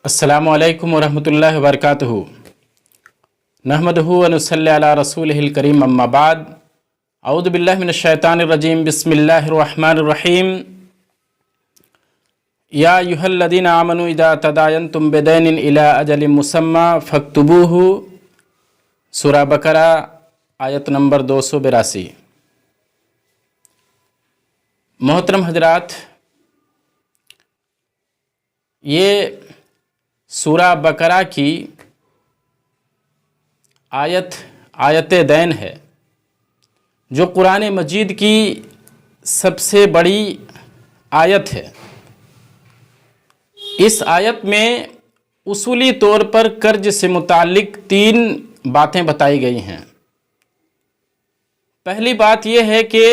अस्सलामु अलैकुम वरहमतुल्लाहि वबरकातुहू। नहमदुहु व नुसल्ली अला रसूलिहिल करीम, अम्मा बाद। औज़ु बिल्लाहि मिनश शैतानिर रजीम, बिस्मिल्लाहिर रहमानिर रहीम। या अय्युहल्लज़ीना आमनू इज़ा तदायनतुम बिदैनिन इला अजलिन मुसम्मा फक्तुबूहु। सूरा बकरा आयत नंबर 282। मोहतरम हजरात, ये सूरा बकरा की आयत दैन है, जो कुरान मजीद की सबसे बड़ी आयत है। इस आयत में उसूली तौर पर कर्ज से मुतालिक 3 बातें बताई गई हैं। पहली बात यह है कि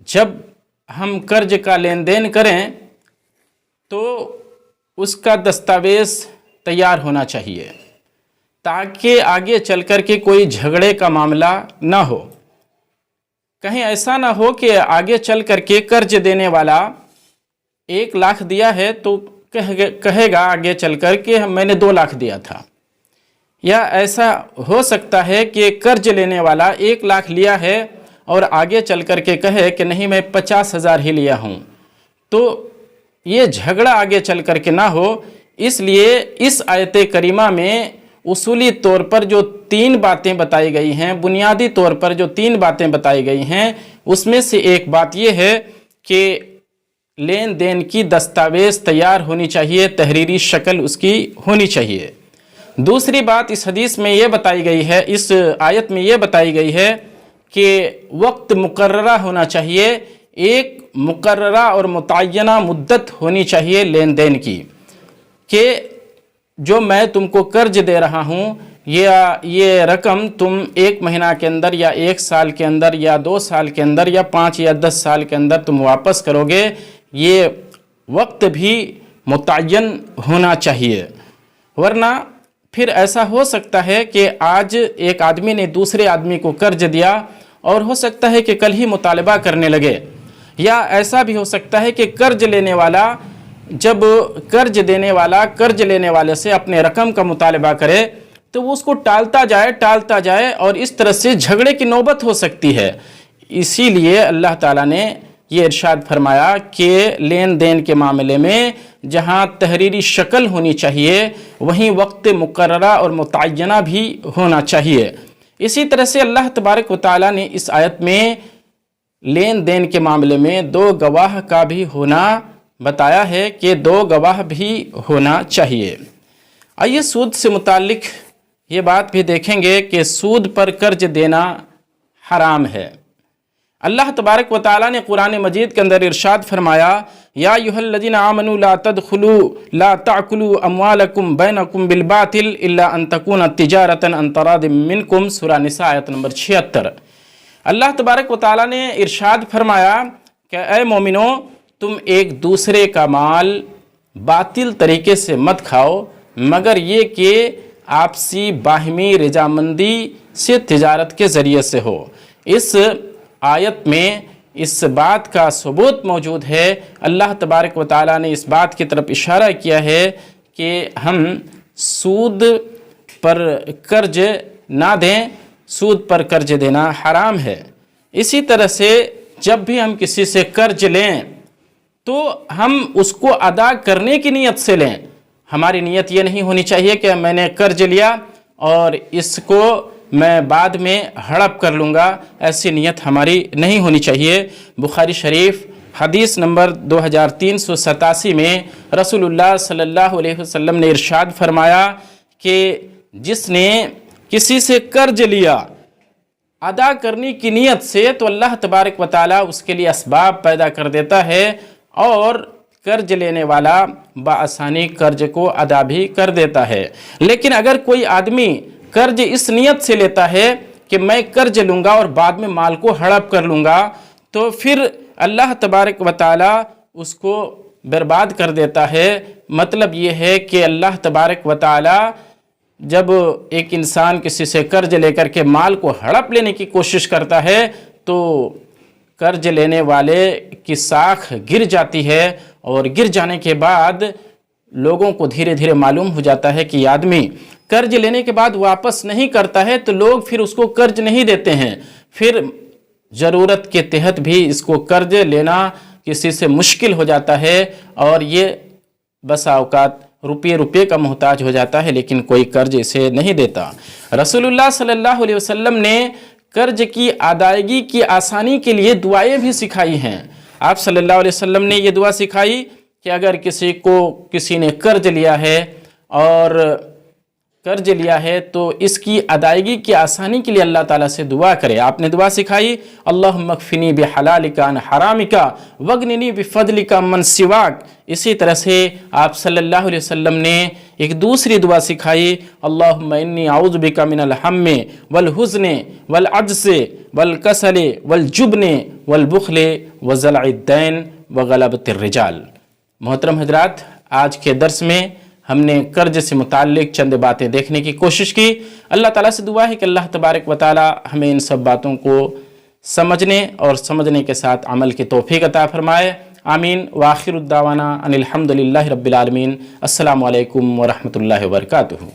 जब हम कर्ज का लेन देन करें तो उसका दस्तावेज़ तैयार होना चाहिए, ताकि आगे चल कर के कोई झगड़े का मामला ना हो। कहीं ऐसा ना हो कि आगे चल कर के कर्ज देने वाला 1 लाख दिया है तो कहेगा आगे चल कर के मैंने 2 लाख दिया था, या ऐसा हो सकता है कि कर्ज लेने वाला 1 लाख लिया है और आगे चल कर के कहे कि नहीं मैं 50,000 ही लिया हूँ। तो ये झगड़ा आगे चल कर के ना हो, इसलिए इस आयत करीमा में उसूली तौर पर जो 3 बातें बताई गई हैं, बुनियादी तौर पर जो 3 बातें बताई गई हैं, उसमें से एक बात यह है कि लेन देन की दस्तावेज़ तैयार होनी चाहिए, तहरीरी शक्ल उसकी होनी चाहिए। दूसरी बात इस हदीस में ये बताई गई है, इस आयत में ये बताई गई है कि वक्त मुकर्ररा होना चाहिए, एक मुकर्ररा और मुतय्यना मुद्दत होनी चाहिए लेन देन की, कि जो मैं तुमको कर्ज दे रहा हूँ या ये रकम तुम 1 महीना के अंदर या 1 साल के अंदर या 2 साल के अंदर या 5 या 10 साल के अंदर तुम वापस करोगे, ये वक्त भी मुतय्यन होना चाहिए। वरना फिर ऐसा हो सकता है कि आज एक आदमी ने दूसरे आदमी को कर्ज दिया और हो सकता है कि कल ही मुतालबा करने लगे, या ऐसा भी हो सकता है कि कर्ज लेने वाला जब कर्ज देने वाला कर्ज लेने वाले से अपने रकम का मुतालबा करे तो वो उसको टालता जाए और इस तरह से झगड़े की नौबत हो सकती है। इसीलिए अल्लाह ताला ने ये इरशाद फरमाया कि लेन देन के मामले में जहाँ तहरीरी शक्ल होनी चाहिए वहीं वक्त मुकर्ररा और मुतय्यना भी होना चाहिए। इसी तरह से अल्लाह तबारक व तआला ने इस आयत में लेन देन के मामले में 2 गवाह का भी होना बताया है कि 2 गवाह भी होना चाहिए। आइए सूद से मुतालिक ये बात भी देखेंगे कि सूद पर कर्ज देना हराम है। अल्लाह तबारक व तआला ने कुरान मजीद के अंदर इरशाद फरमाया, या अय्युहल्लज़ीना आमनू ला ताकुलू अम्वालकुम बैनकुम बिलबातिल इल्ला अन तकूना तिजारतन अन तरादिम मिनकुम। सूरा निसा आयत नंबर 76। अल्लाह तबारक व तआला ने इरशाद फरमाया कि ऐ मोमिनो, तुम एक दूसरे का माल बातिल तरीके से मत खाओ, मगर ये कि आपसी बाहमी रजामंदी से तिजारत के ज़रिए से हो। इस आयत में इस बात का सबूत मौजूद है। अल्लाह तबारक व तआला ने इस बात की तरफ इशारा किया है कि हम सूद पर कर्ज ना दें, सूद पर कर्ज देना हराम है। इसी तरह से जब भी हम किसी से कर्ज लें तो हम उसको अदा करने की नीयत से लें। हमारी नीयत ये नहीं होनी चाहिए कि मैंने कर्ज लिया और इसको मैं बाद में हड़प कर लूँगा, ऐसी नीयत हमारी नहीं होनी चाहिए। बुखारी शरीफ हदीस नंबर 2387 में रसूलुल्लाह सल्लल्लाहु अलैहि वसल्लम ने इरशाद फरमाया कि जिसने किसी से कर्ज लिया अदा करने की नीयत से, तो अल्लाह तबारक व तआला उसके लिए असबाब पैदा कर देता है और कर्ज लेने वाला बआसानी कर्ज को अदा भी कर देता है। लेकिन अगर कोई आदमी कर्ज इस नीयत से लेता है कि मैं कर्ज लूँगा और बाद में माल को हड़प कर लूँगा, तो फिर अल्लाह तबारक व तआला उसको बर्बाद कर देता है। मतलब ये है कि अल्लाह तबारक व तआला जब एक इंसान किसी से कर्ज लेकर के माल को हड़प लेने की कोशिश करता है तो कर्ज लेने वाले की साख गिर जाती है और गिर जाने के बाद لوگوں کو دھیرے دھیرے معلوم ہو جاتا ہے کہ یہ آدمی قرض لینے کے بعد واپس نہیں کرتا ہے، تو لوگ پھر اس کو قرض نہیں دیتے ہیں، پھر ضرورت کے تحت بھی اس کو قرض لینا کسی سے مشکل ہو جاتا ہے، اور یہ بسا اوقات روپے کا محتاج ہو جاتا ہے، لیکن کوئی قرض اسے نہیں دیتا۔ رسول اللہ صلی اللہ علیہ وسلم نے قرض کی ادائیگی کی آسانی کے لیے دعائیں بھی سکھائی ہیں۔ آپ صلی اللہ علیہ وسلم نے یہ دعا سکھائی کہ اگر کسی نے قرض لیا ہے تو اس کی ادائیگی کی آسانی کے لیے اللہ تعالیٰ سے دعا کرے۔ آپ نے دعا سکھائی، اللہم اکفنی بحلالک عن حرامک واغننی بفضلک من سواک۔ اسی طرح سے آپ صلی اللہ علیہ وسلم نے ایک دوسری دعا سکھائی، اللہم انی اعوذ بک من الہم والحزن والعجز والکسل والجبن والبخل وضلع الدین وغلبۃ الرجال۔ محترم حضرات، آج کے درس میں ہم نے قرض سے متعلق چند باتیں دیکھنے کی کوشش کی۔ اللہ تعالیٰ سے دعا ہے کہ اللہ تبارک و تعالیٰ ہمیں ان سب باتوں کو سمجھنے اور سمجھنے کے ساتھ عمل کی توفیق عطا فرمائے۔ آمین۔ وآخر الدعوانا ان الحمد للہ رب العالمین۔ السلام علیکم ورحمۃ اللہ وبرکاتہ۔